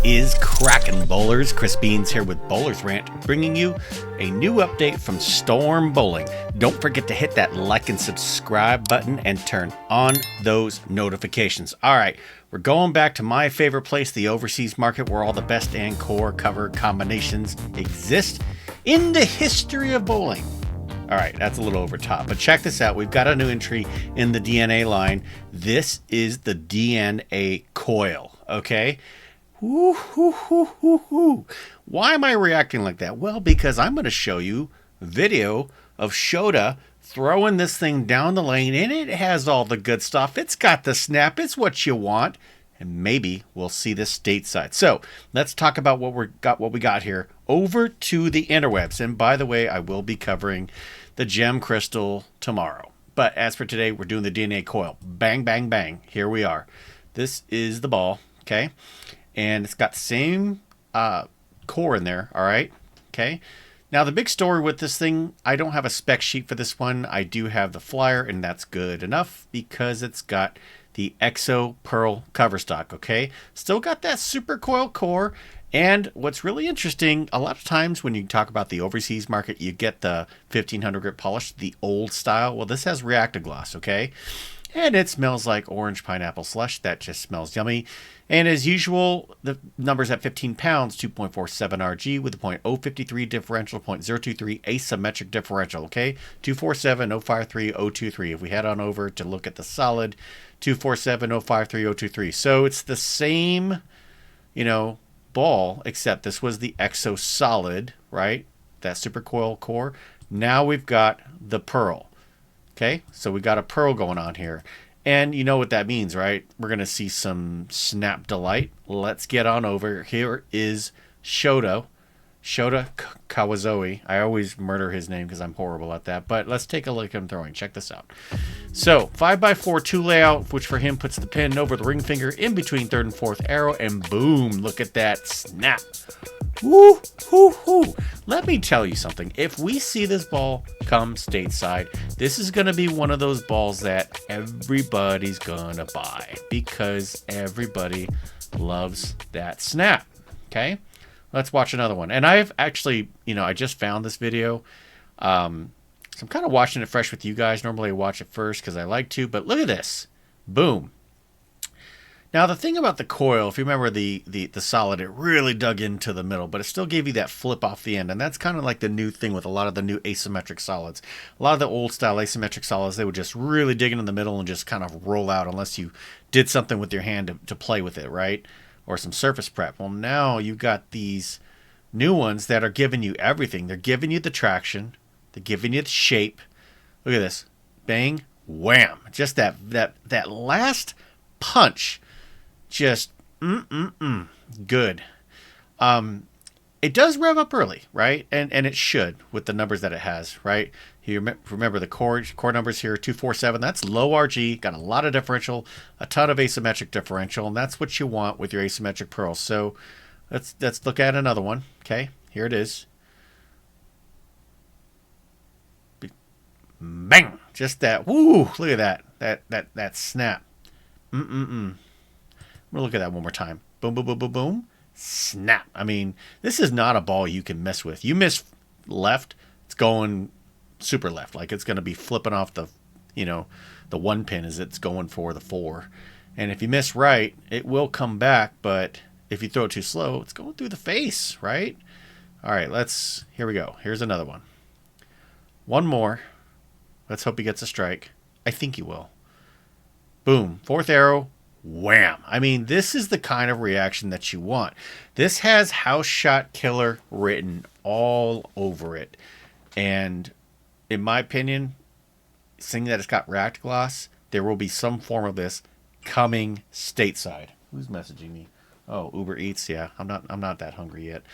is cracking, bowlers? Chris Beans here with Bowlers Rant, bringing you a new update from Storm Bowling. Don't forget to hit that like and subscribe button and turn on those notifications. All right, we're going back to my favorite place, the overseas market, where all the best and core cover combinations exist in the history of bowling. All right, that's a little over top, but check this out. We've got a new entry in the DNA line. This is the DNA COIL, okay? Why am I reacting like that? Well, because I'm going to show you a video of Shota throwing this thing down the lane, and it has all the good stuff. It's got the snap. It's what you want. And maybe we'll see this stateside. So let's talk about what we got here over to the interwebs. And by the way, I will be covering the gem crystal tomorrow. But as for today, we're doing the DNA coil. Bang, bang, bang. Here we are. This is the ball, okay? And it's got the same core in there, all right? Okay. Now, the big story with this thing, I don't have a spec sheet for this one. I do have the flyer, and that's good enough because it's got the Exo Pearl cover stock, okay? Still got that super coil core. And what's really interesting, a lot of times when you talk about the overseas market, you get the 1500 grit polish, the old style. Well, this has Reactogloss, okay? And it smells like orange pineapple slush. That just smells yummy. And as usual, the number's at 15 pounds, 2.47 RG with a .053 differential, .023 asymmetric differential, okay? 247, 053, 023. If we head on over to look at the solid, 247, 053, 023. So it's the same, ball, except this was the Exo Solid, right? That super coil core. Now we've got the Pearl. Okay, so we got a Pearl going on here. And you know what that means, right? We're going to see some snap delight. Let's get on over. Here is Shota Kawazoe. I always murder his name because I'm horrible at that. But let's take a look at him throwing. Check this out. So 5x4 2 layout, which for him puts the pin over the ring finger in between third and fourth arrow. And boom, look at that snap. Woo, hoo, hoo. Let me tell you something. If we see this ball come stateside, this is going to be one of those balls that everybody's going to buy because everybody loves that snap. Okay, let's watch another one. And I've actually, I just found this video. So I'm kind of watching it fresh with you guys. Normally I watch it first because I like to, but look at this. Boom. Now, the thing about the coil, if you remember the solid, it really dug into the middle, but it still gave you that flip off the end. And that's kind of like the new thing with a lot of the new asymmetric solids. A lot of the old style asymmetric solids, they would just really dig into the middle and just kind of roll out unless you did something with your hand to play with it, right? Or some surface prep. Well, now you've got these new ones that are giving you everything. They're giving you the traction. They're giving you the shape. Look at this. Bang, wham. Just that last punch. Just good. It does rev up early, right? And it should with the numbers that it has, right? You remember the core numbers here, 247. That's low RG, got a lot of differential, a ton of asymmetric differential, and that's what you want with your asymmetric pearls. So let's look at another one. Okay, here it is. Bang! Just that. Woo! Look at that snap. We'll look at that one more time. Boom, boom, boom, boom, boom. Snap. I mean, this is not a ball you can mess with. You miss left, it's going super left. Like it's going to be flipping off the one pin as it's going for the 4. And if you miss right, it will come back. But if you throw it too slow, it's going through the face, right? All right, here we go. Here's another one. One more. Let's hope he gets a strike. I think he will. Boom. Fourth arrow. Wham. I mean, this is the kind of reaction that you want. This has House Shot Killer written all over it. And in my opinion, seeing that it's got Reactogloss, there will be some form of this coming stateside. Who's messaging me? Oh, Uber Eats. Yeah, I'm not that hungry yet.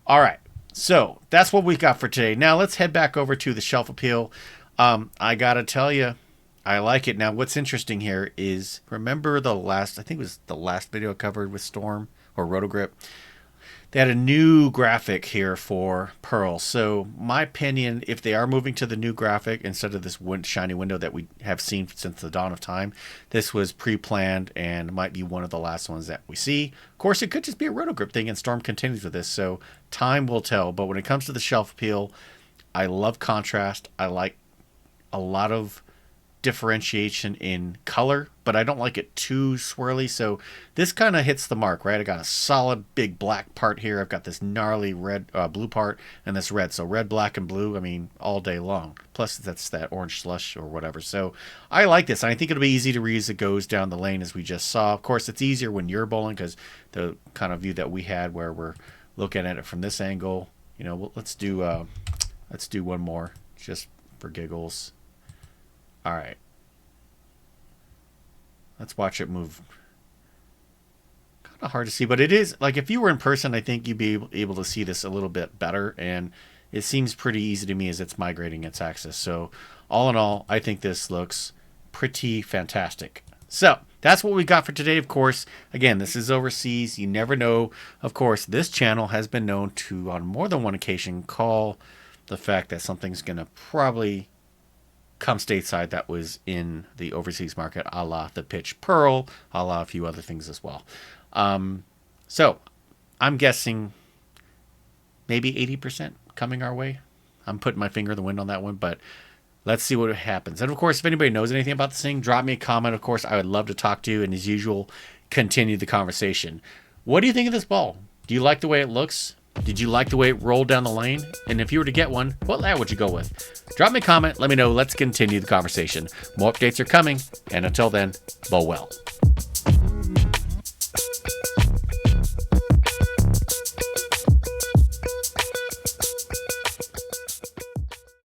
All right. So that's what we've got for today. Now let's head back over to the shelf appeal. I got to tell you, I like it. Now, what's interesting here is, remember I think it was the last video I covered with Storm or Rotogrip. they had a new graphic here for Pearl. So my opinion, if they are moving to the new graphic instead of this shiny window that we have seen since the dawn of time, this was pre-planned and might be one of the last ones that we see. Of course, it could just be a rotogrip thing and Storm continues with this, so time will tell. But when it comes to the shelf appeal, I love contrast. I like a lot of differentiation in color, but I don't like it too swirly. So this kind of hits the mark, right? I got a solid big black part here. I've got this gnarly red, blue part, and this red. So red, black, and blue. I mean, all day long. Plus, that's that orange slush or whatever. So I like this. And I think it'll be easy to read as it goes down the lane, as we just saw. Of course, it's easier when you're bowling because the kind of view that we had, where we're looking at it from this angle. You know, let's do one more just for giggles. All right. Let's watch it move. Kind of hard to see, but it is, like, if you were in person, I think you'd be able to see this a little bit better, and it seems pretty easy to me as it's migrating its axis. So all in all, I think this looks pretty fantastic. So that's what we got for today. Of course, again, this is overseas. You never know. Of course, this channel has been known to, on more than one occasion, call the fact that something's going to probably come stateside that was in the overseas market, a la the pitch Pearl, a la a few other things as well. So I'm guessing maybe 80% coming our way. I'm putting my finger in the wind on that one, but let's see what happens. And of course, if anybody knows anything about this thing, drop me a comment. Of course, I would love to talk to you, and as usual, continue the conversation. What do you think of this ball? Do you like the way it looks? Did you like the way it rolled down the lane? And if you were to get one, what lab would you go with? Drop me a comment. Let me know. Let's continue the conversation. More updates are coming. And until then, bowl well.